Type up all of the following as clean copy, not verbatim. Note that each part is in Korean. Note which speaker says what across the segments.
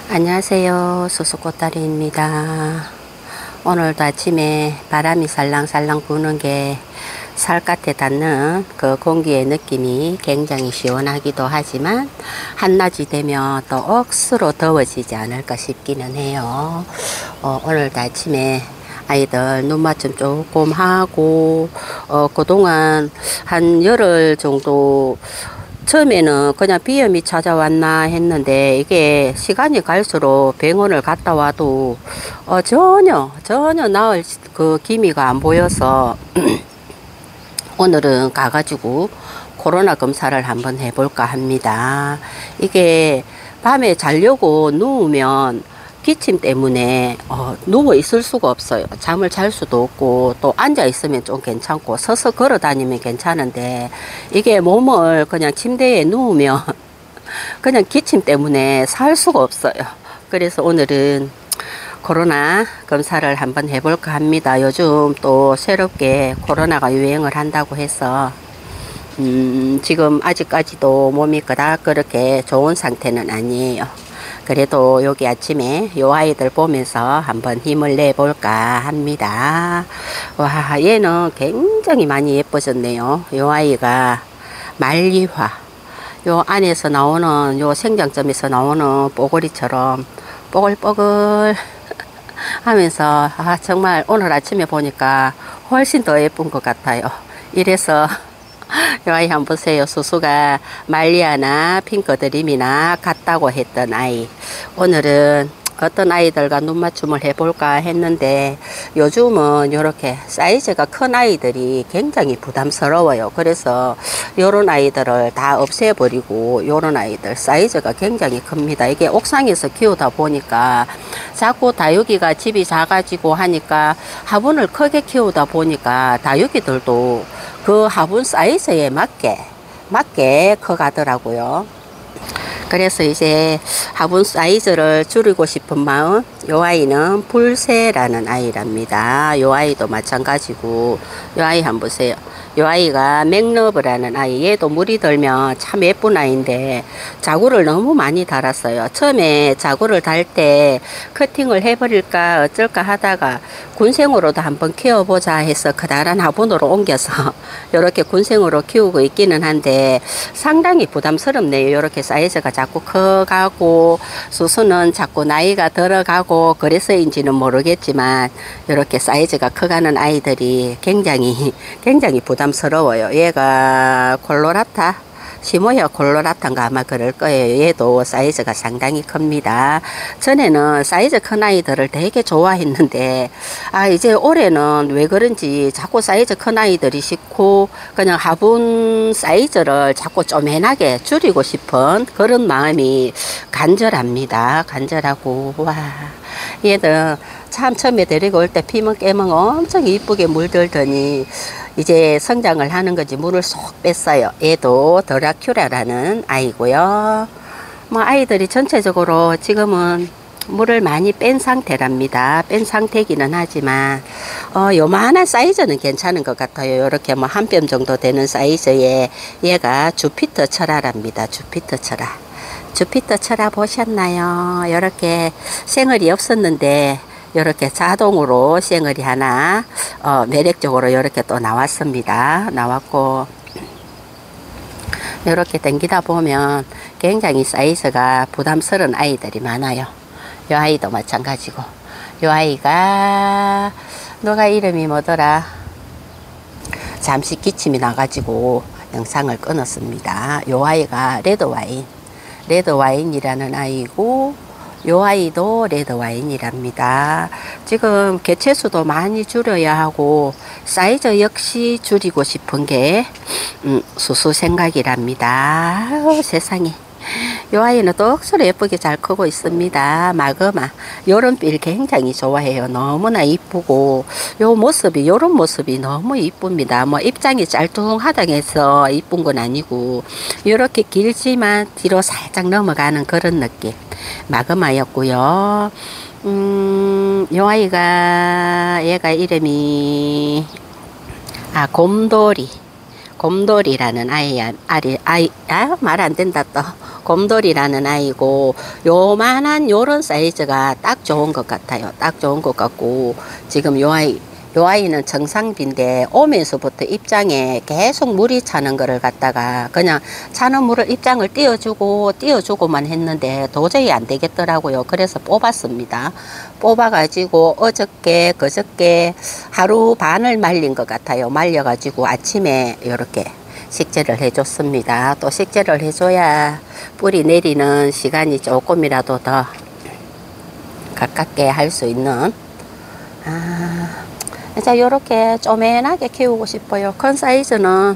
Speaker 1: 안녕하세요. 수수꽃다리입니다. 오늘도 아침에 바람이 살랑살랑 부는 게 살갗에 닿는 그 공기의 느낌이 굉장히 시원하기도 하지만 한낮이 되면 또 억수로 더워지지 않을까 싶기는 해요. 오늘도 아침에 아이들 눈맞춤 조금 하고 그동안 한 열흘 정도 처음에는 그냥 비염이 찾아왔나 했는데 이게 시간이 갈수록 병원을 갔다 와도 전혀 나을 그 기미가 안 보여서 오늘은 가가지고 코로나 검사를 한번 해볼까 합니다. 이게 밤에 자려고 누우면 기침 때문에 누워 있을 수가 없어요. 잠을 잘 수도 없고 또 앉아 있으면 좀 괜찮고 서서 걸어 다니면 괜찮은데 이게 몸을 그냥 침대에 누우면 그냥 기침 때문에 살 수가 없어요. 그래서 오늘은 코로나 검사를 한번 해볼까 합니다. 요즘 또 새롭게 코로나가 유행을 한다고 해서 지금 아직까지도 몸이 그닥 그렇게 좋은 상태는 아니에요. 그래도 여기 아침에 요 아이들 보면서 한번 힘을 내볼까 합니다. 와, 얘는 굉장히 많이 예뻐졌네요. 요 아이가 말리화. 요 안에서 나오는 요 생장점에서 나오는 뽀글이처럼 뽀글뽀글 하면서 정말 오늘 아침에 보니까 훨씬 더 예쁜 것 같아요. 이래서 이 아이 한번 보세요. 수수가 말리아나 핑크드림이나 같다고 했던 아이. 오늘은 어떤 아이들과 눈맞춤을 해볼까 했는데 요즘은 이렇게 사이즈가 큰 아이들이 굉장히 부담스러워요. 그래서 요런 아이들을 다 없애버리고 요런 아이들 사이즈가 굉장히 큽니다. 이게 옥상에서 키우다 보니까 자꾸 다육이가 집이 작아지고 하니까 화분을 크게 키우다 보니까 다육이들도 그 화분 사이즈에 맞게 커가더라고요. 그래서 이제 화분 사이즈를 줄이고 싶은 마음. 요 아이는 불새라는 아이랍니다. 요 아이도 마찬가지고 요 아이 한번 보세요. 요 아이가 맥러브라는 아이. 얘도 물이 들면 참 예쁜 아이인데 자구를 너무 많이 달았어요. 처음에 자구를 달 때 커팅을 해버릴까 어쩔까 하다가 군생으로도 한번 키워보자 해서 커다란 화분으로 옮겨서 이렇게 군생으로 키우고 있기는 한데 상당히 부담스럽네요. 이렇게 사이즈가 자꾸 커가고 수수는 자꾸 나이가 들어가고 그래서인지는 모르겠지만 이렇게 사이즈가 커가는 아이들이 굉장히 부담스러워요. 얘가 콜로라타 시모야 콜로라타인가 아마 그럴 거예요. 얘도 사이즈가 상당히 큽니다. 전에는 사이즈 큰 아이들을 되게 좋아했는데 이제 올해는 왜 그런지 자꾸 사이즈 큰 아이들이 싫고 그냥 화분 사이즈를 자꾸 쪼매나게 줄이고 싶은 그런 마음이 간절합니다. 간절하고 와, 얘들 참 처음에 데리고 올 때 피멍 깨멍 엄청 이쁘게 물들더니 이제 성장을 하는 건지 물을 쏙 뺐어요. 얘도 드라큘라라는 아이고요. 뭐 아이들이 전체적으로 지금은 물을 많이 뺀 상태랍니다. 뺀 상태기는 하지만 요만한 사이즈는 괜찮은 것 같아요. 이렇게 뭐 한 뼘 정도 되는 사이즈에 얘가 주피터 철화랍니다. 주피터 철화. 주피터 철화 보셨나요? 이렇게 생얼이 없었는데 이렇게 자동으로 생얼이 하나 매력적으로 이렇게 또 나왔습니다. 나왔고 이렇게 당기다 보면 굉장히 사이즈가 부담스러운 아이들이 많아요. 이 아이도 마찬가지고 이 아이가 누가 이름이 뭐더라 잠시 기침이 나가지고 영상을 끊었습니다. 이 아이가 레드와인이라는 아이고 요 아이도 레드와인이랍니다. 지금 개체수도 많이 줄여야 하고 사이즈 역시 줄이고 싶은 게 수수 생각이랍니다. 세상에. 요 아이는 또 억수로 예쁘게 잘 크고 있습니다. 마그마. 요런 빌 굉장히 좋아해요. 너무나 이쁘고 요런 모습이 너무 이쁩니다. 뭐 입장이 짤뚱하다고 해서 이쁜 건 아니고 요렇게 길지만 뒤로 살짝 넘어가는 그런 느낌. 마그마였고요. 요 아이가 얘가 이름이 곰돌이 곰돌이라는 말 안 된다 또. 곰돌이라는 아이고, 요만한 요런 사이즈가 딱 좋은 것 같아요. 딱 좋은 것 같고, 지금 요 아이는 정상비인데 오면서부터 입장에 계속 물이 차는 거를 갖다가 그냥 차는 물을 입장을 띄워주고만 했는데 도저히 안 되겠더라고요. 그래서 뽑았습니다. 뽑아가지고 어저께 그저께 하루 반을 말린 것 같아요. 말려가지고 아침에 이렇게 식재를 해줬습니다. 또 식재를 해줘야 뿌리 내리는 시간이 조금이라도 더 가깝게 할 수 있는. 자, 요렇게 쪼맨하게 키우고 싶어요. 큰 사이즈는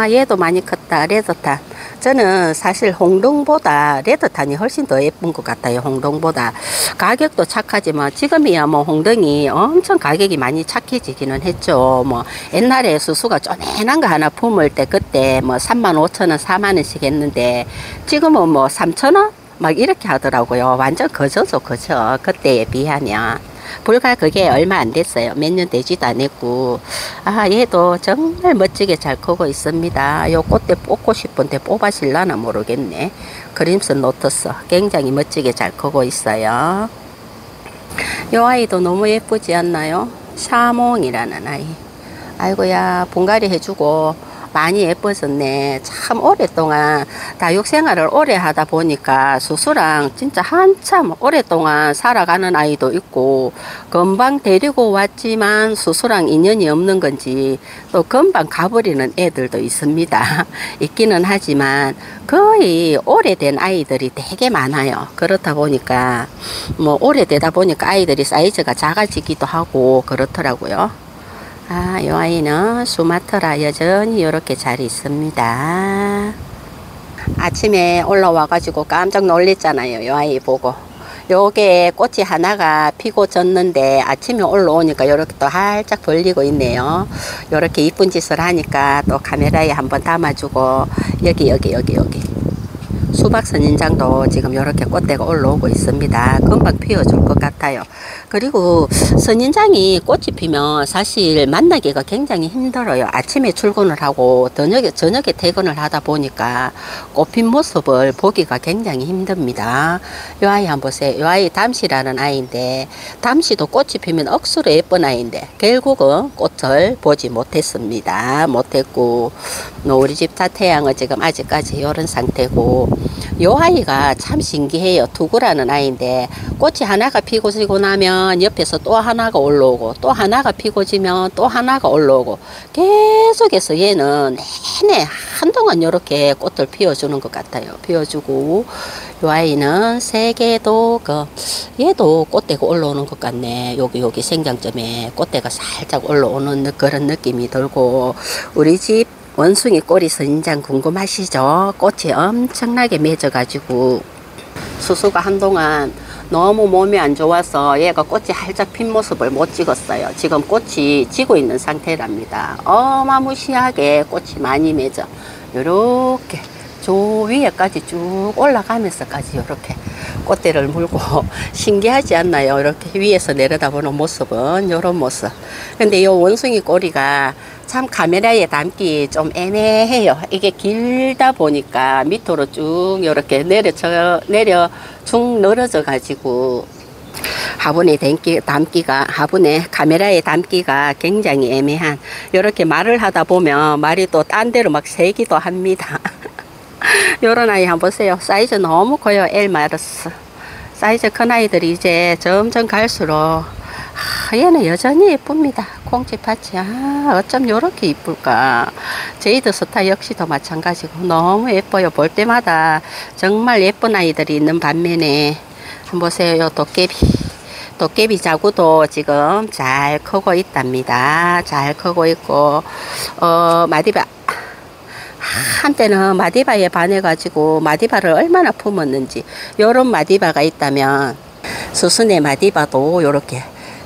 Speaker 1: 얘도 많이 컸다. 레드탄. 저는 사실 홍동보다 레드탄이 훨씬 더 예쁜 것 같아요. 홍동보다. 가격도 착하지만 지금이야 뭐 홍동이 엄청 가격이 많이 착해지기는 했죠. 뭐 옛날에 수수가 쪼맨한 거 하나 품을 때 그때 뭐 35,000원 4만원씩 했는데 지금은 뭐 3,000원 막 이렇게 하더라고요. 완전 거저죠, 거저. 그때에 비하면. 불과 그게 얼마 안 됐어요. 몇 년 되지도 않았고. 얘도 정말 멋지게 잘 크고 있습니다. 요 꽃대 뽑고 싶은데 뽑아질라나 모르겠네. 크림슨 노트스 굉장히 멋지게 잘 크고 있어요. 요 아이도 너무 예쁘지 않나요? 샤몽이라는 아이. 아이고야, 분갈이 해주고 많이 예뻐졌네. 참 오랫동안 다육 생활을 오래 하다 보니까 수수랑 진짜 한참 오랫동안 살아가는 아이도 있고, 금방 데리고 왔지만 수수랑 인연이 없는 건지 또 금방 가버리는 애들도 있습니다. 있기는 하지만 거의 오래된 아이들이 되게 많아요. 그렇다 보니까 뭐 오래되다 보니까 아이들이 사이즈가 작아지기도 하고 그렇더라고요. 이 아이는 수마트라 여전히 이렇게 잘 있습니다. 아침에 올라와 가지고 깜짝 놀랐잖아요. 이 아이 보고. 요게 꽃이 하나가 피고 졌는데 아침에 올라오니까 이렇게 또 활짝 벌리고 있네요. 이렇게 이쁜 짓을 하니까 또 카메라에 한번 담아주고, 여기 수박 선인장도 지금 이렇게 꽃대가 올라오고 있습니다. 금방 피워줄 것 같아요. 그리고 선인장이 꽃이 피면 사실 만나기가 굉장히 힘들어요. 아침에 출근을 하고 저녁에 퇴근을 하다 보니까 꽃핀 모습을 보기가 굉장히 힘듭니다. 이 아이 한번 보세요. 이 아이 담시라는 아이인데, 담시도 꽃이 피면 억수로 예쁜 아이인데 결국은 꽃을 보지 못했습니다. 못했고, 우리 집 타태양은 지금 아직까지 이런 상태고, 요 아이가 참 신기해요. 두구라는 아이인데 꽃이 하나가 피고 지고 나면 옆에서 또 하나가 올라오고, 또 하나가 피고 지면 또 하나가 올라오고, 계속해서 얘는 내내 한동안 이렇게 꽃을 피워주는 것 같아요. 피워주고, 요 아이는 세개도 얘도 꽃대가 올라오는 것 같네. 여기 생장점에 꽃대가 살짝 올라오는 그런 느낌이 들고, 우리 집 원숭이 꼬리 선인장 궁금하시죠? 꽃이 엄청나게 맺어가지고 수수가 한동안 너무 몸이 안 좋아서 얘가 꽃이 활짝 핀 모습을 못 찍었어요. 지금 꽃이 지고 있는 상태랍니다. 어마무시하게 꽃이 많이 맺어. 요렇게 저 위에까지 쭉 올라가면서까지 이렇게 꽃대를 물고 신기하지 않나요? 이렇게 위에서 내려다보는 모습은 이런 모습. 근데 이 원숭이 꼬리가 참 카메라에 담기 좀 애매해요. 이게 길다 보니까 밑으로 쭉 이렇게 쭉 늘어져 가지고 화분에 카메라에 담기가 굉장히 애매한, 이렇게 말을 하다 보면 말이 또 딴 데로 막 새기도 합니다. 요런 아이 한번 보세요. 사이즈 너무 커요. L 마르스. 사이즈 큰 아이들이 이제 점점 갈수록 얘는 여전히 예쁩니다. 콩쥐파치. 어쩜 요렇게 이쁠까. 제이드 스타 역시도 마찬가지고 너무 예뻐요. 볼 때마다 정말 예쁜 아이들이 있는 반면에 한번 보세요. 요 도깨비 자구도 지금 잘 크고 있답니다. 잘 크고 있고, 마디바. 한때는 마디바에 반해가지고 마디바를 얼마나 품었는지, 요런 마디바가 있다면 수순의 마디바도 요렇게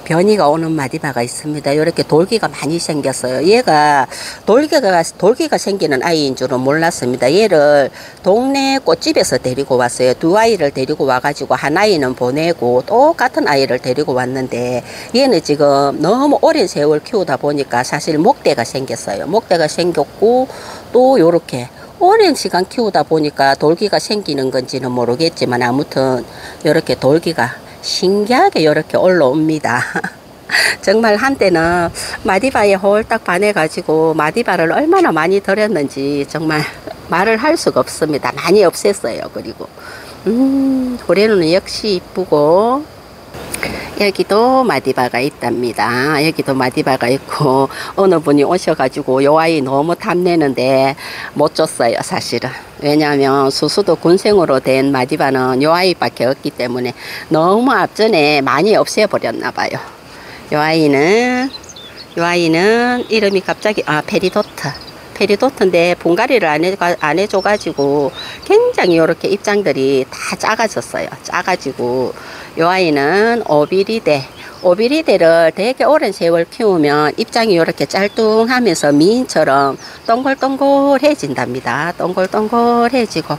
Speaker 1: 변이가 오는 마디바가 있습니다. 이렇게 돌기가 많이 생겼어요. 얘가 돌기가 생기는 아이인 줄은 몰랐습니다. 얘를 동네 꽃집에서 데리고 왔어요. 두 아이를 데리고 와가지고 한 아이는 보내고 똑같은 아이를 데리고 왔는데 얘는 지금 너무 오랜 세월 키우다 보니까 사실 목대가 생겼어요. 목대가 생겼고 또 요렇게 오랜 시간 키우다 보니까 돌기가 생기는 건지는 모르겠지만 아무튼 이렇게 돌기가 신기하게 이렇게 올라옵니다. 정말 한때는 마디바에 홀딱 반해가지고 마디바를 얼마나 많이 들였는지 정말 말을 할 수가 없습니다. 많이 없앴어요. 그리고 고래눈은 역시 이쁘고 여기도 마디바가 있답니다. 여기도 마디바가 있고 어느 분이 오셔가지고 요 아이 너무 탐내는데 못 줬어요. 사실은. 왜냐하면 수수도 군생으로 된 마디바는 요 아이밖에 없기 때문에 너무 앞전에 많이 없애버렸나 봐요. 요 아이는 이름이 갑자기 페리도트인데 분갈이를 안 해줘가지고 굉장히 이렇게 입장들이 다 작아졌어요. 작아지고 요 아이는 오비리데를 되게 오랜 세월 키우면 입장이 이렇게 짤뚱하면서 미인처럼 동글동글해진답니다. 동글동글해지고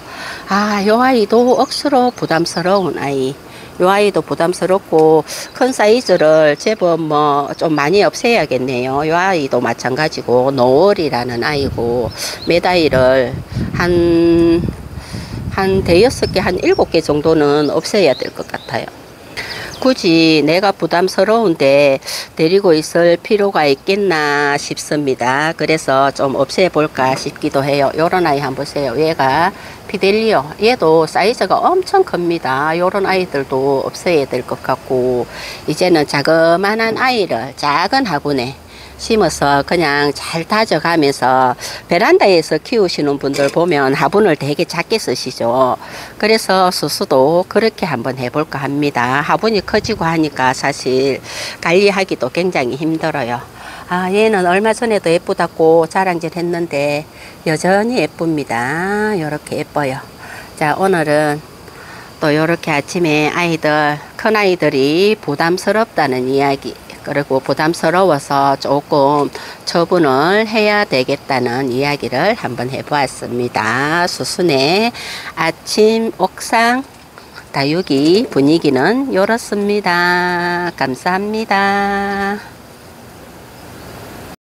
Speaker 1: 요 아이도 억수로 부담스러운 아이. 요 아이도 부담스럽고 큰 사이즈를 제법 뭐 좀 많이 없애야겠네요. 요 아이도 마찬가지고 노을이라는 아이고 메다이를 한 대여섯 개, 한 7개 정도는 없애야 될 것 같아요. 굳이 내가 부담스러운데 데리고 있을 필요가 있겠나 싶습니다. 그래서 좀 없애볼까 싶기도 해요. 요런 아이 한번 보세요. 얘가 피델리오. 얘도 사이즈가 엄청 큽니다. 요런 아이들도 없애야 될 것 같고 이제는 자그만한 아이를 작은 화분에 심어서 그냥 잘 다져가면서 베란다에서 키우시는 분들 보면 화분을 되게 작게 쓰시죠. 그래서 수수도 그렇게 한번 해볼까 합니다. 화분이 커지고 하니까 사실 관리하기도 굉장히 힘들어요. 얘는 얼마 전에도 예쁘다고 자랑질 했는데 여전히 예쁩니다. 이렇게 예뻐요. 자, 오늘은 또 이렇게 아침에 큰 아이들이 부담스럽다는 이야기, 그리고 부담스러워서 조금 처분을 해야 되겠다는 이야기를 한번 해보았습니다. 수순의 아침 옥상 다육이 분위기는 이렇습니다. 감사합니다.